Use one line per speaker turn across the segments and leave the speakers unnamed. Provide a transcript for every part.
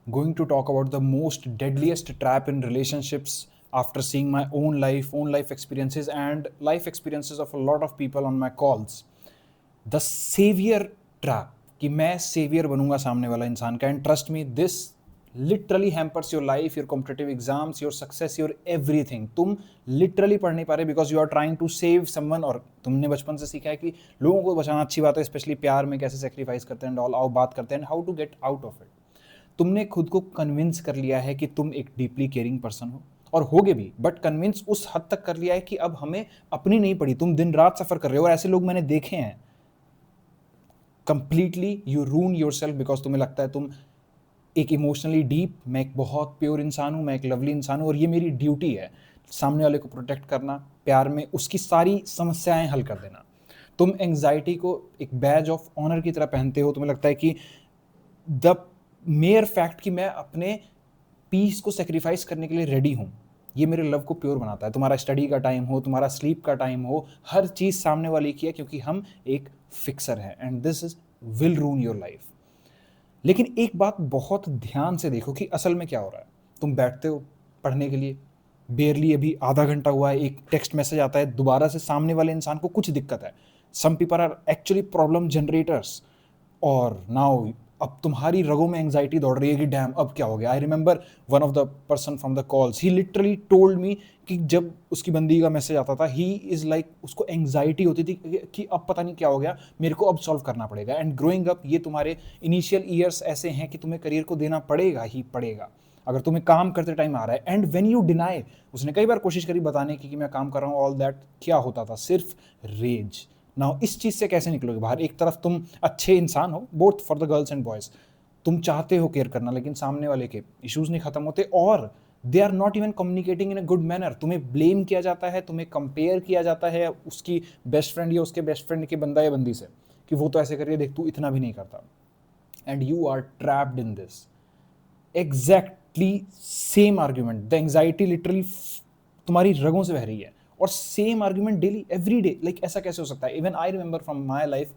going to talk about the most deadliest trap in relationships after seeing my own life experiences and life experiences of a lot of people on my calls. The savior trap, कि मैं saviour बनूंगा सामने वाला इंसान का, and trust me this literally hampers your life, your competitive exams, your success, your everything. तुम literally पढ़ नहीं पा रहे because you are trying to save someone, और तुमने बचपन से सीखा है कि लोगों को बचाना अच्छी बात है, स्पेशली प्यार में कैसे सेक्रीफाइस करते हैं, ऑल आओ बात करते हैं how to get out of it. तुमने खुद को कन्विंस कर लिया है कि तुम एक डीपली केयरिंग पर्सन हो, और होगे भी, बट कन्विंस उस हद तक कर लिया है कि अब हमें अपनी नहीं पड़ी, तुम दिन रात सफर कर रहे हो. और ऐसे लोग मैंने देखे हैं. Completely you ruin yourself because तुम्हें लगता है तुम एक इमोशनली डीप, मैं एक बहुत प्योर इंसान हूँ, मैं एक लवली इंसान हूँ, और ये मेरी ड्यूटी है सामने वाले को प्रोटेक्ट करना, प्यार में उसकी सारी समस्याएं हल कर देना. तुम एंग्जाइटी को एक बैज ऑफ ऑनर की तरह पहनते हो. तुम्हें लगता है कि द मेयर फैक्ट कि मैं अपने पीस को सेक्रीफाइस करने के लिए रेडी हूँ, ये मेरे लव को प्योर बनाता है. तुम्हारा स्टडी का टाइम हो, तुम्हारा स्लीप का टाइम हो, हर चीज़ सामने वाले की है, क्योंकि हम एक फिक्सर है, and this is will ruin your life. लेकिन एक बात बहुत ध्यान से देखो कि असल में क्या हो रहा है. तुम बैठते हो पढ़ने के लिए, बेयरली अभी आधा घंटा हुआ है, एक टेक्स्ट मैसेज आता है दोबारा से, सामने वाले इंसान को कुछ दिक्कत है. Some people are actually problem generators, और नाउ अब तुम्हारी रगों में एंग्जाइटी दौड़ रही है कि डैम अब क्या हो गया. I remember one of the person from the calls, he literally told me कि जब उसकी बंदी का मैसेज आता था, ही इज़ लाइक, उसको एंग्जाइटी होती थी कि अब पता नहीं क्या हो गया, मेरे को अब सॉल्व करना पड़ेगा. एंड ग्रोइंग अप, ये तुम्हारे इनिशियल ईयर्स ऐसे हैं कि तुम्हें करियर को देना पड़ेगा ही पड़ेगा, अगर तुम्हें काम करते टाइम आ रहा है. एंड व्हेन यू डिनाई, उसने कई बार कोशिश करी बताने की कि मैं काम कर रहा हूँ, ऑल दैट, क्या होता था, सिर्फ रेज. नाउ इस चीज़ से कैसे निकलोगे बाहर. एक तरफ तुम अच्छे इंसान हो, both for the girls and boys, तुम चाहते हो केयर करना, लेकिन सामने वाले के इश्यूज नहीं खत्म होते, और they are not even communicating in a good manner. तुम्हें ब्लेम किया जाता है, तुम्हें कंपेयर किया जाता है उसकी बेस्ट फ्रेंड या उसके बेस्ट फ्रेंड के बंदा या बंदी से, कि वो तो ऐसे कर रही है, देख तू इतना भी नहीं करता. And you are trapped in this. Exactly same argument, the anxiety literally तुम्हारी रगों से बह रही है, और same argument daily every day. Like ऐसा कैसे हो सकता है. Even I remember from my life,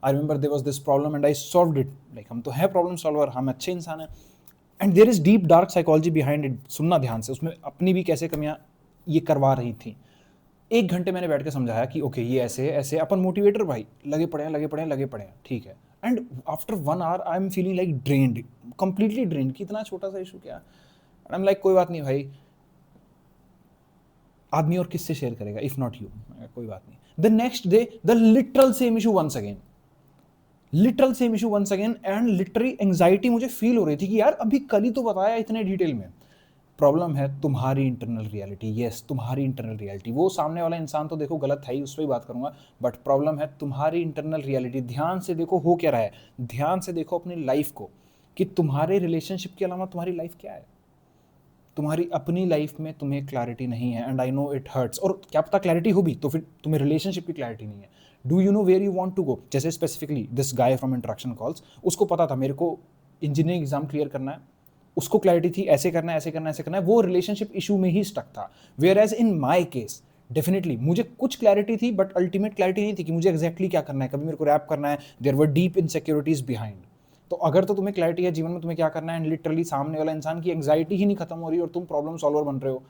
I remember there was this problem and I solved it. Like हम तो हैं प्रॉब्लम सॉल्वर, हम अच्छे इंसान हैं, and there is deep dark psychology behind it. सुनना ध्यान से, उसमें अपनी भी कैसे कमियां ये करवा रही थी. 1 घंटे मैंने बैठ के समझाया कि ओके ये ऐसे है, ऐसे अपन मोटिवेटर भाई लगे पड़े हैं, लगे पड़े हैं, लगे पड़े हैं, ठीक है. And after 1 hour I am feeling like drained, completely drained, कि इतना छोटा सा इशू क्या. एंड आई एम लाइक कोई बात नहीं भाई, आदमी और किससे शेयर करेगा इफ नॉट यू. कोई बात नहीं. The next day the literal same issue once again, literal same issue once again, and literally anxiety मुझे फील हो रही थी कि यार अभी कल ही तो बताया इतने डिटेल में. प्रॉब्लम है तुम्हारी इंटरनल रियलिटी. यस, तुम्हारी इंटरनल रियलिटी. वो सामने वाला इंसान तो देखो गलत है ही, उस पर ही बात करूंगा, बट प्रॉब्लम है तुम्हारी इंटरनल रियलिटी. ध्यान से देखो हो क्या रहा है, ध्यान से देखो अपनी लाइफ को, कि तुम्हारे रिलेशनशिप के अलावा तुम्हारी लाइफ क्या है. तुम्हारी अपनी लाइफ में तुम्हें क्लैरिटी नहीं है, and I know it hurts. और क्या पता क्लैरिटी हो भी तो फिर तुम्हें रिलेशनशिप की क्लैरिटी नहीं है. Do you know where you want to go. जैसे specifically this guy from interaction calls, उसको पता था मेरे को इंजीनियरिंग एग्जाम क्लियर करना है, उसको क्लैरिटी थी ऐसे करना है, ऐसे करना है, ऐसे करना है. वो रिलेशनशिप इशू में ही स्टक था. Whereas in my case definitely मुझे कुछ क्लैरिटी थी, बट अल्टीमेट क्लैरिटी नहीं थी कि मुझे एक्जैक्टली क्या करना है. कभी मेरे को रैप करना है, there were deep insecurities behind. तो अगर तो तुम्हें क्लैरिटी है जीवन में तुम्हें क्या करना है, एंड लिटरली सामने वाला इंसान की एंग्जाइटी ही नहीं खत्म हो रही और तुम प्रॉब्लम सॉल्वर बन रहे हो,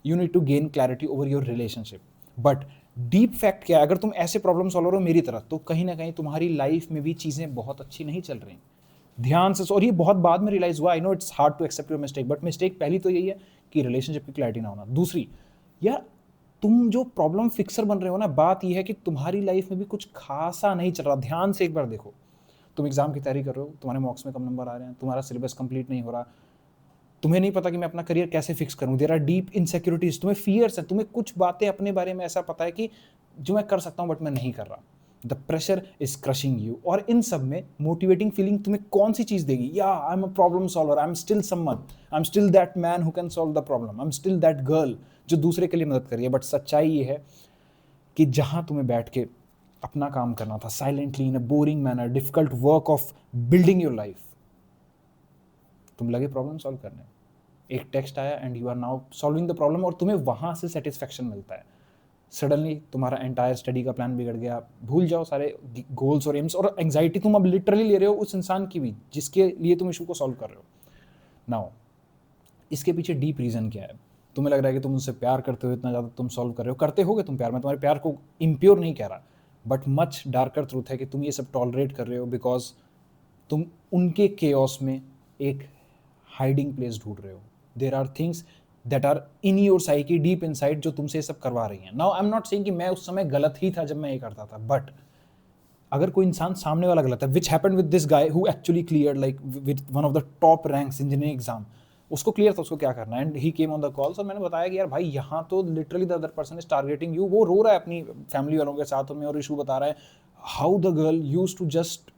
you need to gain clarity over your relationship. But deep fact क्या है, अगर तुम ऐसे प्रॉब्लम सॉल्वर हो मेरी तरह, तो कहीं ना कहीं तुम्हारी लाइफ में भी चीज़ें बहुत अच्छी नहीं चल रही. ध्यान से. और ये बहुत बाद में रियलाइज हुआ. I know it's hard to accept your mistake, but mistake पहली तो यही है कि रिलेशनशिप की क्लैरिटी ना होना. दूसरी, यार तुम जो प्रॉब्लम फिक्सर बन रहे हो ना, बात यह है कि तुम्हारी लाइफ में भी कुछ खासा नहीं चल रहा. ध्यान से एक बार देखो, तुम एग्जाम की तैयारी कर रहे हो, तुम्हारे मॉक्स में कम नंबर आ रहे हैं, तुम्हारा सिलेबस कंप्लीट नहीं हो रहा, तुम्हें नहीं पता कि मैं अपना करियर कैसे फिक्स करूं, देयर आर डीप इनसिक्योरिटीज, तुम्हें फियर्स है, तुम्हें कुछ बातें अपने बारे में ऐसा पता है कि जो मैं कर सकता हूं बट मैं नहीं कर रहा. The pressure is crushing you. और इन सब में मोटिवेटिंग फीलिंग तुम्हें कौन सी चीज देगी. या I am a problem solver, I am still someone, I am still that man who can solve the problem, I am still that girl जो दूसरे के लिए मदद कर रही है. बट सच्चाई ये है कि जहां तुम्हें बैठ के अपना काम करना था silently in a boring manner, difficult work of building your life, तुम लगे प्रॉब्लम सॉल्व करने. एक टेक्स्ट आया and you are now solving the problem, और तुम्हें वहां से सेटिस्फैक्शन मिलता है. सडनली तुम्हारा एंटायर स्टडी का प्लान बिगड़ गया, भूल जाओ सारे गोल्स और एम्स, और एंग्जाइटी तुम अब लिटरली ले रहे हो उस इंसान की भी जिसके लिए तुम इशू को सॉल्व कर रहे हो. नाउ इसके पीछे डीप रीज़न क्या है? तुम्हें लग रहा है कि तुम उनसे प्यार करते हो, इतना ज़्यादा तुम सॉल्व कर रहे हो, करते होगे तुम प्यार, मैं तुम्हारे प्यार को इम्प्योर नहीं कह रहा, बट मच डार्कर ट्रूथ है कि तुम ये सब टॉलरेट कर रहे हो बिकॉज तुम उनके केओस में एक हाइडिंग प्लेस ढूंढ रहे हो. There are things that are in your psyche deep inside जो तुमसे ये सब करवा रही हैं. Now I am not saying कि मैं उस समय गलत ही था जब मैं ये करता था, बट अगर कोई इंसान सामने वाला गलत है, which happened with this guy who actually clear like with one of the top ranks engineering exam, उसको क्लियर था उसको क्या करना है, and he came on the call. So मैंने बताया कि यार भाई यहाँ तो literally the other person is targeting you, वो रो रहा है अपनी फैमिली वालों के साथ में और इशू बता रहा है. How the girl use to just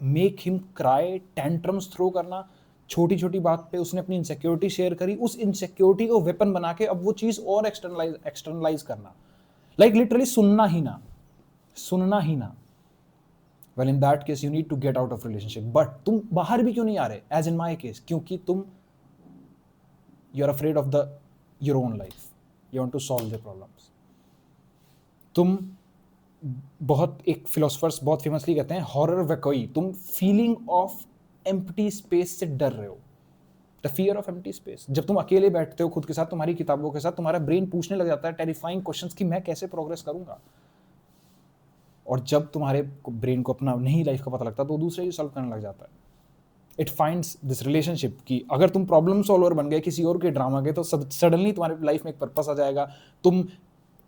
make him cry, tantrums throw करना, छोटी छोटी बात पे उसने अपनी इनसिक्योरिटी शेयर करी, उस इनसिक्योरिटी को वेपन बना के अब वो चीज़ और एक्सटर्नलाइज करना, लाइक लिटरली सुनना ही ना. Well in that case you need to get out of relationship. But तुम बाहर भी क्यों नहीं आ रहे, एज इन माई केस, क्योंकि तुम you are afraid of the your own life, you want to solve the problems. तुम बहुत, एक फिलोसफर्स बहुत फेमसली कहते हैं हॉरर वैकोई, तुम फीलिंग ऑफ एम्प्टी स्पेस से डर रहे हो, the fear of empty space. जब तुम अकेले बैठते हो खुद के साथ, तुम्हारी किताबों के साथ, तुम्हारा ब्रेन पूछने लग जाता है टेरिफाइंग क्वेश्चंस कि मैं कैसे प्रोग्रेस करूंगा. और जब तुम्हारे ब्रेन को अपना नहीं लाइफ का पता लगता तो दूसरे ही सॉल्व करने लग जाता है. इट फाइंड्स दिस रिलेशनशिप कि अगर तुम प्रॉब्लम सॉल्वर बन गए किसी और के ड्रामा के, तो सडनली तुम्हारी लाइफ में एक पर्पस आ जाएगा, तुम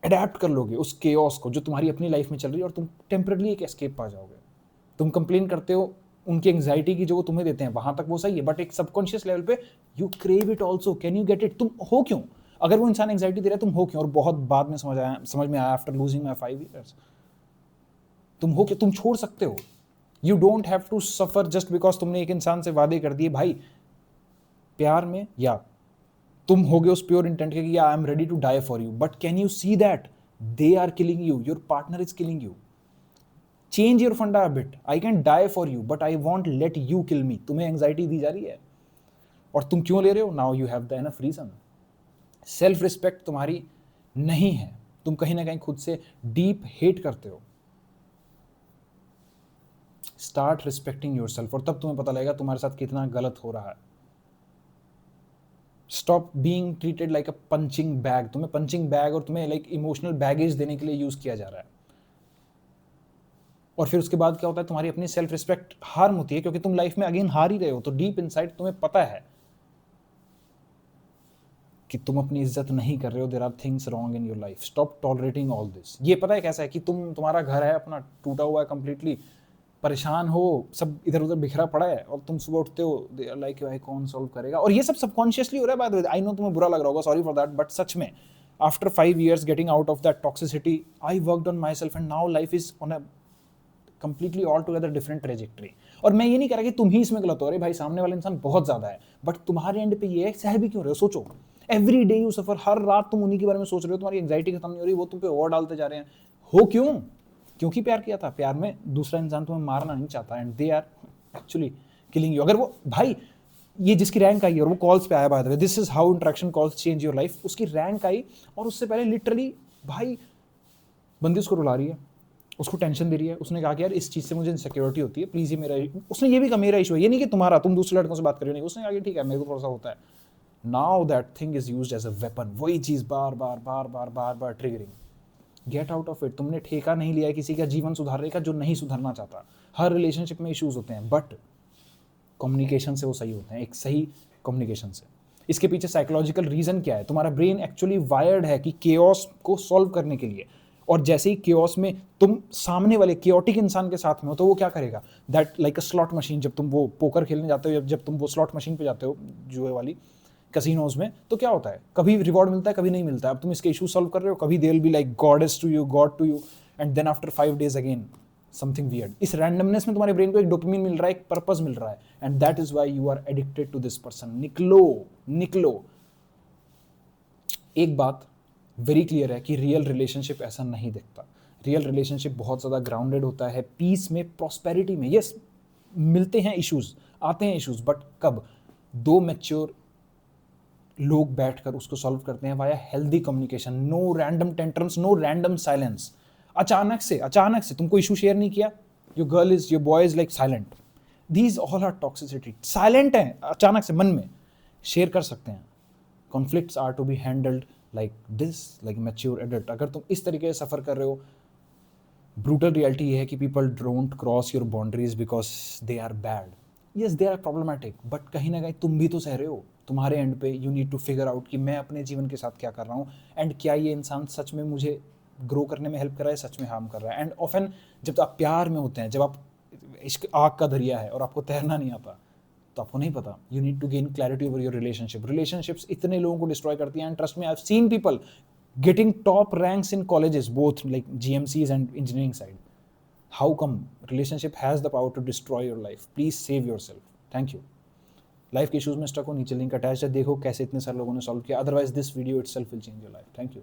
अडेप्ट कर लोगे उस केओस को जो तुम्हारी अपनी लाइफ में चल रही है, और तुम टेम्पररी एक एस्केप पा जाओगे. तुम कंप्लेन करते हो उनकी एंग्जाइटी की जो वो तुम्हें देते हैं, वहां तक वो सही है, बट एक सबकॉन्शियस लेवल पे you crave it also. Can you get it? तुम हो क्यों? अगर वो इंसान एंग्जाइटी दे रहा है, तुम हो क्यों? और बहुत बाद में समझ में आया आफ्टर लूजिंग माई 5 years, तुम हो क्यों? तुम छोड़ सकते हो. You don't have to suffer just because तुमने एक इंसान से वादे कर दिए. भाई प्यार में या तुम होगे उस प्योर इंटेंट के कि I am ready to die for you, but can you see that they are killing you, your partner is killing you. Change your funda a bit. I can die for you but I won't let you kill me. तुम्हें anxiety दी जा रही है और तुम क्यों ले रहे हो? Now you have the enough reason. Self respect तुम्हारी नहीं है, तुम कहीं ना कहीं खुद से डीप हेट करते हो. स्टार्ट रिस्पेक्टिंग योर सेल्फ, और तब तुम्हें पता लगेगा तुम्हारे साथ कितना गलत हो रहा है. स्टॉप बीइंग ट्रीटेड लाइक अ पंचिंग बैग. तुम्हें पंचिंग बैग और तुम्हें लाइक इमोशनल बैगेज देने के लिए यूज किया जा रहा है. और फिर उसके बाद क्या होता है, तुम्हारी अपनी सेल्फ रिस्पेक्ट हार्म होती है क्योंकि तुम लाइफ में अगेन हार ही रहे हो. तो डीप इनसाइड तुम्हें पता है कि तुम अपनी इज्जत नहीं कर रहे हो. There are things wrong in your life. Stop tolerating all this. ये पता है कैसा है कि तुम्हारा घर है अपना, टूटा हुआ है कंप्लीटली, परेशान हो, सब इधर उधर बिखरा पड़ा है, और तुम सुबह उठते हो लाइक भाई कौन सॉल्व करेगा. और ये सब सबकॉन्शियसली हो रहा है. By the way I know तुम्हें बुरा लग रहा होगा, सॉरी फॉर दैट, बट सच में after 5 years getting out of that toxicity, I worked on my self and now life is on a completely all together different trajectory. और मैं ये नहीं कह रहा कि तुम ही इसमें गलत हो रहे, भाई सामने वाला इंसान बहुत ज्यादा है, बट तुम्हारे एंड पे ये है, सह भी क्यों रहे हो? सोचो, एवरी डे यू सफर, हर रात तुम उन्हीं के बारे में सोच रहे हो, तुम्हारी एंग्जाइटी खत्म नहीं हो रही, वो तुम पे और डालते जा रहे हैं. हो क्यों? क्योंकि प्यार किया था. प्यार में दूसरा इंसान तुम्हें मारना नहीं चाहता, and they are actually killing you. अगर वो भाई ये जिसकी रैंक आई और वो कॉल्स पे आया, by the way this is how interaction calls change your life, उसकी रैंक आई और उससे पहले लिटरली भाई बंदी उसको रुला रही है, उसको टेंशन दे रही है, उसने कहा कि यार इस चीज़ से मुझे इनसिक्योरिटी होती है, प्लीज़ ये मेरा, उसने ये भी कहा मेरा इशू है, ये नहीं कि तुम्हारा, तुम दूसरे लड़कों से बात कर रही हो, नहीं, उसने कहा कि ठीक है मेरे को थोड़ा सा होता है. Now that thing is used as a weapon. वही चीज़ बार बार बार बार बार बार triggering. Get out of it. तुमने ठेका नहीं लिया है किसी का जीवन सुधारने का जो नहीं सुधरना चाहता. हर रिलेशनशिप में इश्यूज होते हैं, बट कम्युनिकेशन से वो सही होते हैं, एक सही कम्युनिकेशन से. इसके पीछे साइकोलॉजिकल रीजन क्या है? तुम्हारा ब्रेन एक्चुअली वायर्ड है कि केओस को सॉल्व करने के लिए, और जैसे ही केओस में तुम सामने वाले केओटिक इंसान के साथ में हो तो वो क्या करेगा? That like a slot machine. जब तुम वो पोकर खेलने जाते हो, जब तुम वो स्लॉट मशीन पे जाते हो जुए वाली कसिनोज में, तो क्या होता है, कभी रिवॉर्ड मिलता है, कभी नहीं मिलता है. अब तुम इसके इशू सॉल्व कर रहे हो, कभी they will be like goddess to you, god to you, and then after 5 days again something weird. इस रैंडमनेस में तुम्हारे ब्रेन को एक डोपामिन मिल रहा है, एक पर्पस मिल रहा है, and that is why you are addicted to this person. निकलो. एक बात वेरी क्लियर है कि रियल रिलेशनशिप ऐसा नहीं दिखता. रियल रिलेशनशिप बहुत ज़्यादा ग्राउंडेड होता है, पीस में, प्रॉस्पेरिटी में. यस, मिलते हैं इश्यूज, आते हैं इश्यूज, बट कब? 2 मैच्योर लोग बैठकर उसको सॉल्व करते हैं via healthy communication. No random tantrums, no random silence. अचानक से तुमको इशू शेयर नहीं किया, your girl is, your boy is like silent, these all are toxicity, silent हैं, अचानक से मन में शेयर कर सकते हैं. Conflicts are to be handled like this, like mature adult. अगर तुम इस तरीके से सफ़र कर रहे हो, ब्रूटल रियलिटी ये है कि people don't cross your boundaries because they are bad. Yes, they are problematic, but कहीं ना कहीं तुम भी तो सह रहे हो. तुम्हारे एंड पे you need to figure out कि मैं अपने जीवन के साथ क्या कर रहा हूँ, एंड क्या ये इंसान सच में मुझे ग्रो करने में हेल्प कर रहा है, सच में हार्म कर रहा है. एंड ऑफन जब आप प्यार में होते हैं, जब आप इश्क आग का दरिया है और आपको तैरना नहीं आता, तो आपको नहीं पता. You need to gain clarity over your relationship. Relationships इतने लोगों को डिस्ट्रॉय करती हैं, and trust me, I have seen people getting top ranks in colleges, both like GMCs and engineering side. How come? Relationship has the power to destroy your life. Please save yourself. Thank you. Life के issues में stuck हो, नीचे link attach है, देखो कैसे इतने सारे लोगों ने सॉल्व किया. Otherwise this video itself will change your life. Thank you.